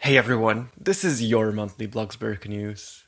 Hey everyone, this is your monthly BLOXBURG news,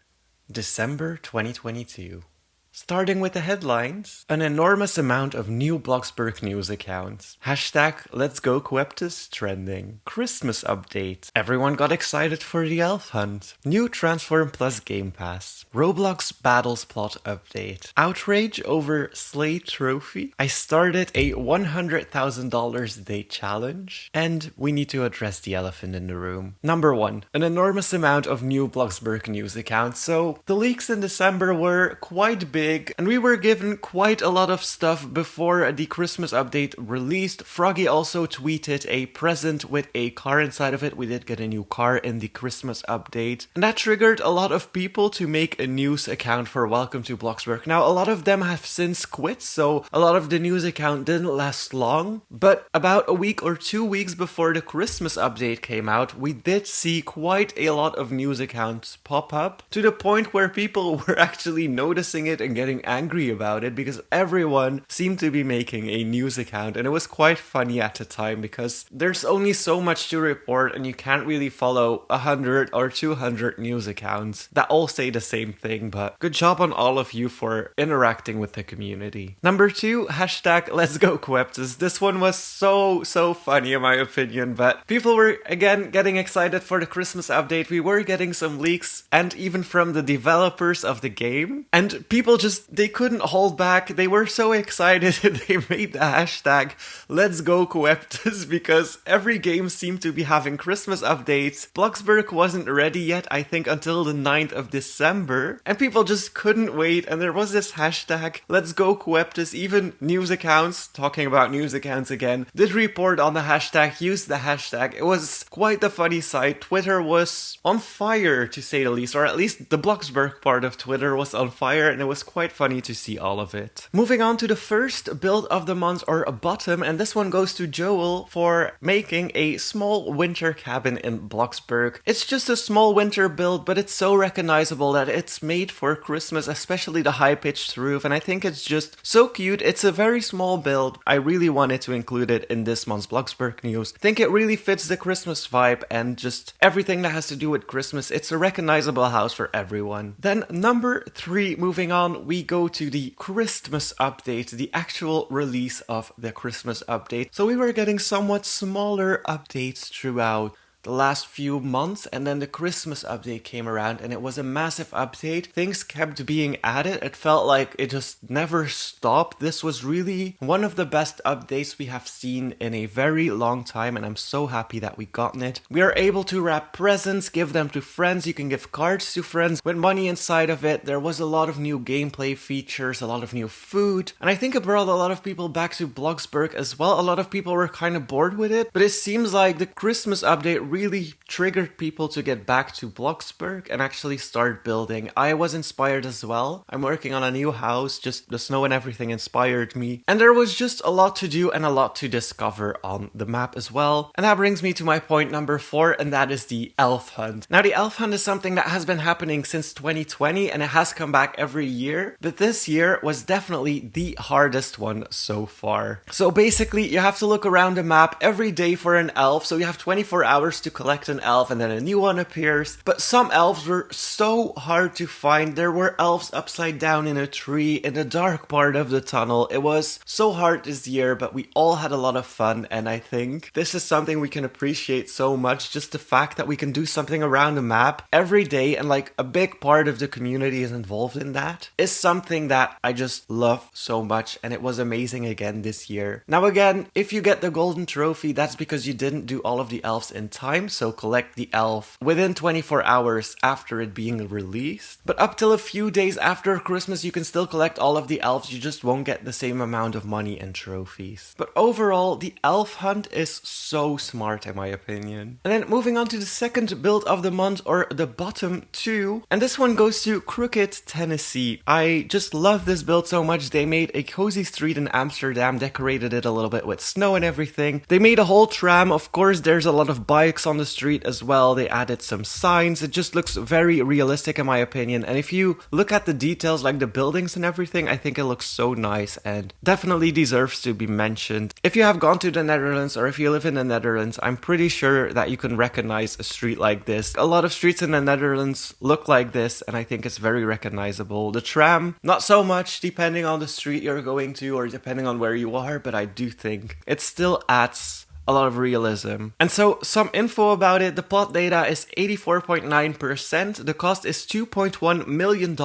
December 2022. Starting with the headlines, an enormous amount of new BLOXBURG news accounts. Hashtag LetsGoCoeptus trending. Christmas update. Everyone got excited for the elf hunt. New Transform Plus Game Pass. Roblox Battles Plot update. Outrage over Sleigh trophy. I started a $100,000 day challenge. And we need to address the elephant in the room. Number 1. An enormous amount of new BLOXBURG news accounts. So the leaks in December were quite big. And we were given quite a lot of stuff before the Christmas update released. Froggy also tweeted a present with a car inside of it. We did get a new car in the Christmas update. And that triggered a lot of people to make a news account for Welcome to BLOXBURG. Now, a lot of them have since quit, so a lot of the news account didn't last long. But about a week or 2 weeks before the Christmas update came out, we did see quite a lot of news accounts pop up to the point where people were actually noticing it and getting angry about it because everyone seemed to be making a news account, and it was quite funny at the time because there's only so much to report and you can't really follow 100 or 200 news accounts that all say the same thing. But good job on all of you for interacting with the community. Number 2, hashtag LetsGoCoeptus. This one was so funny in my opinion, but people were again getting excited for the Christmas update. We were getting some leaks and even from the developers of the game, and people they couldn't hold back. They were so excited they made the hashtag LetsGoCoeptus because every game seemed to be having Christmas updates. BLOXBURG wasn't ready yet, I think, until the 9th of December, and people just couldn't wait, and there was this hashtag LetsGoCoeptus. Even news accounts, talking about news accounts again, did report on the hashtag, used the hashtag. It was quite the funny sight. Twitter was on fire, to say the least, or at least the BLOXBURG part of Twitter was on fire, and it was quite funny to see all of it. Moving on to the first build of the month, or a bottom, and this one goes to Joel for making a small winter cabin in BLOXBURG. It's just a small winter build, but it's so recognizable that it's made for Christmas, especially the high-pitched roof, and I think it's just so cute. It's a very small build. I really wanted to include it in this month's BLOXBURG news. I think it really fits the Christmas vibe and just everything that has to do with Christmas. It's a recognizable house for everyone. Then number 3, moving on, we go to the Christmas update, the actual release of the Christmas update. So we were getting somewhat smaller updates throughout the last few months, and then the Christmas update came around and it was a massive update. Things kept being added. It felt like it just never stopped. This was really one of the best updates we have seen in a very long time, and I'm so happy that we gotten it. We are able to wrap presents, give them to friends. You can give cards to friends with money inside of it. There was a lot of new gameplay features, a lot of new food, and I think it brought a lot of people back to BLOXBURG as well. A lot of people were kind of bored with it, but it seems like the Christmas update really triggered people to get back to BLOXBURG and actually start building. I was inspired as well. I'm working on a new house, just the snow and everything inspired me. And there was just a lot to do and a lot to discover on the map as well. And that brings me to my point number 4, and that is the elf hunt. Now, the elf hunt is something that has been happening since 2020 and it has come back every year, but this year was definitely the hardest one so far. So basically, you have to look around the map every day for an elf, so you have 24 hours to collect an elf and then a new one appears. But some elves were so hard to find. There were elves upside down in a tree in the dark part of the tunnel. It was so hard this year, but we all had a lot of fun, and I think this is something we can appreciate so much. Just the fact that we can do something around the map every day and like a big part of the community is involved in that is something that I just love so much, and it was amazing again this year. Now again, if you get the golden trophy, that's because you didn't do all of the elves in time, so collect the elf within 24 hours after it being released. But up till a few days after Christmas, you can still collect all of the elves, you just won't get the same amount of money and trophies. But overall, the elf hunt is so smart in my opinion. And then moving on to the second build of the month, or the bottom 2, and this one goes to Crooked, Tennessee. I just love this build so much. They made a cozy street in Amsterdam, decorated it a little bit with snow and everything. They made a whole tram. Of course, there's a lot of bikes bricks on the street as well. They added some signs. It just looks very realistic in my opinion. And if you look at the details like the buildings and everything, I think it looks so nice and definitely deserves to be mentioned. If you have gone to the Netherlands or if you live in the Netherlands, I'm pretty sure that you can recognize a street like this. A lot of streets in the Netherlands look like this and I think it's very recognizable. The tram, not so much depending on the street you're going to or depending on where you are, but I do think it still adds a lot of realism. And so some info about it, the plot data is 84.9%, the cost is $2.1 million,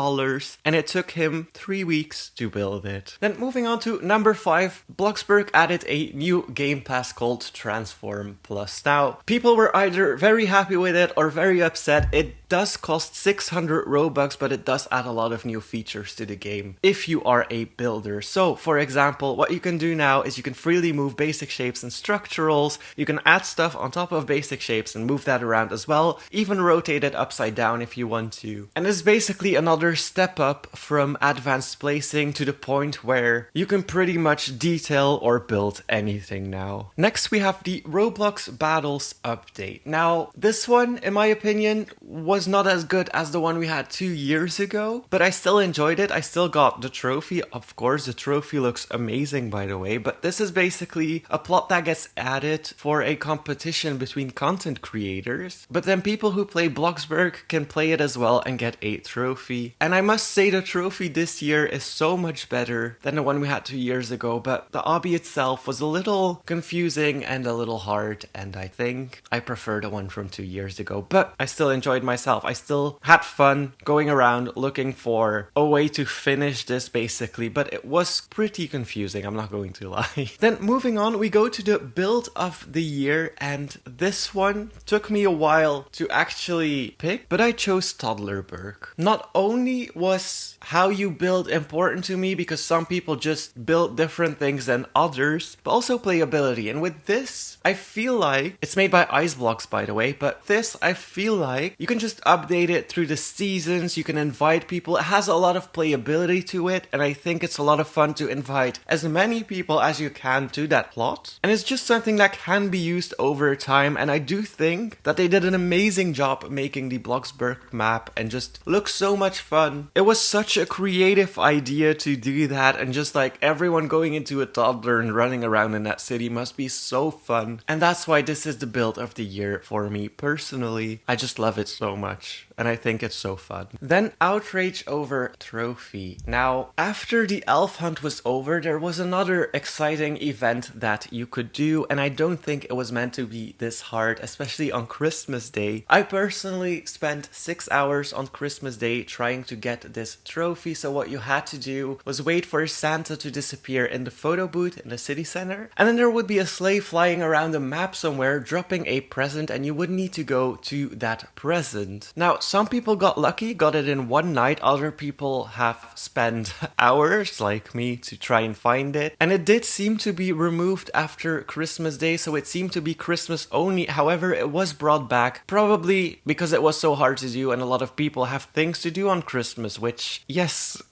and it took him 3 weeks to build it. Then moving on to number 5, BLOXBURG added a new game pass called Transform Plus. Now, people were either very happy with it or very upset. It does cost 600 Robux, but it does add a lot of new features to the game if you are a builder. So, for example, what you can do now is you can freely move basic shapes and structural. You can add stuff on top of basic shapes and move that around as well, even rotate it upside down if you want to. And it's basically another step up from advanced placing to the point where you can pretty much detail or build anything now. Next we have the Roblox Battles update. Now this one, in my opinion, was not as good as the one we had 2 years ago, but I still enjoyed it. I still got the trophy. Of course, the trophy looks amazing by the way, but this is basically a plot that gets added for a competition between content creators, but then people who play BLOXBURG can play it as well and get a trophy. And I must say the trophy this year is so much better than the one we had 2 years ago, but the obby itself was a little confusing and a little hard, and I think I prefer the one from 2 years ago, but I still enjoyed myself. I still had fun going around looking for a way to finish this basically, but it was pretty confusing, I'm not going to lie. Then moving on, we go to the build of the year, and this one took me a while to actually pick, but I chose Toddlerburg. Not only was how you build important to me because some people just build different things than others, but also playability. And with this, I feel like it's made by Iceblocks by the way, but this I feel like you can just update it through the seasons, you can invite people, it has a lot of playability to it, and I think it's a lot of fun to invite as many people as you can to that plot. And it's just something that can be used over time, and I do think that they did an amazing job making the BLOXBURG map and just looks so much fun. It was such a creative idea to do that, and just like everyone going into a toddler and running around in that city must be so fun. And that's why this is the build of the year for me personally. I just love it so much and I think it's so fun. Then Outrage over trophy. Now, after the elf hunt was over, there was another exciting event that you could do, and I don't think it was meant to be this hard, especially on Christmas Day. I personally spent 6 hours on Christmas Day trying to get this trophy, so what you had to do was wait for Santa to disappear in the photo booth in the city center, and then there would be a sleigh flying around the map somewhere dropping a present, and you would need to go to that present. Now, some people got lucky, got it in one night, other people have spent hours, like me, to try and find it, and it did seem to be removed after Christmas Day, so it seemed to be Christmas only. However, it was brought back, probably because it was so hard to do and a lot of people have things to do on Christmas, which, yes,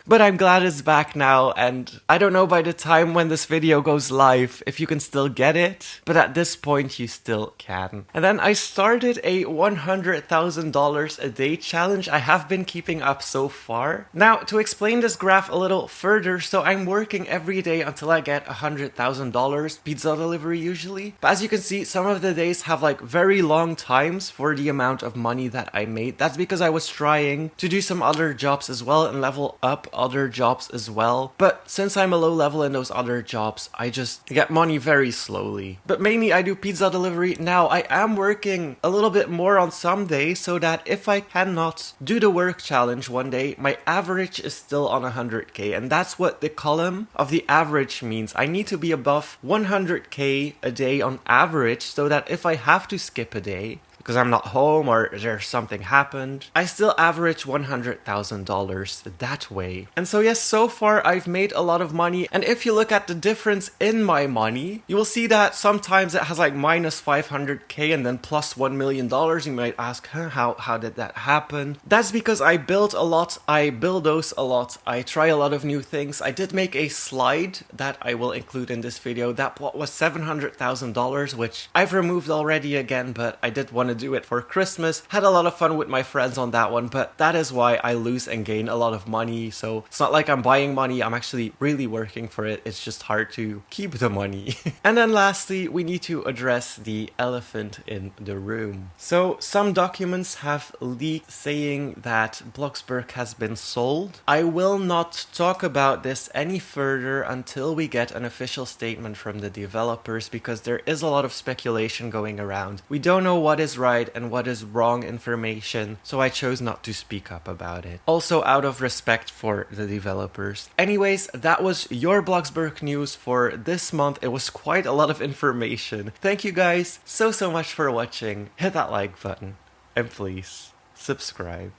but I'm glad it's back now, and I don't know by the time when this video goes live if you can still get it, but at this point you still can. And then I started a $100,000 a day challenge I have been keeping up so far. Now, to explain this graph a little further, so I'm working every day until I get $100,000 pizza delivery usually, but as you can see, some of the days have like very long times for the amount of money that I made. That's because I was trying to do some other jobs as well and level up other jobs as well, but since I'm a low level in those other jobs, I just get money very slowly. But mainly I do pizza delivery. Now, I am working a little bit more on some days so that if I cannot do the work challenge one day, my average is still on 100k, and that's what the column of the average means. I need to be above 100k a day on average so that if I have to skip a day, because I'm not home or there's something happened, I still average $100,000 that way. And so yes, so far I've made a lot of money, and if you look at the difference in my money, you will see that sometimes it has like minus 500k and then plus $1 million. You might ask, how did that happen? That's because I build a lot, I bulldoze a lot, I try a lot of new things. I did make a slide that I will include in this video. That was $700,000, which I've removed already again, but I did want to do it for Christmas. Had a lot of fun with my friends on that one, but that is why I lose and gain a lot of money. So it's not like I'm buying money, I'm actually really working for it. It's just hard to keep the money. And then lastly, we need to address the elephant in the room. So some documents have leaked saying that BLOXBURG has been sold. I will not talk about this any further until we get an official statement from the developers, because there is a lot of speculation going around. We don't know what is right and what is wrong information, so I chose not to speak up about it. Also out of respect for the developers. Anyways, that was your BLOXBURG news for this month. It was quite a lot of information. Thank you guys so much for watching. Hit that like button and please subscribe.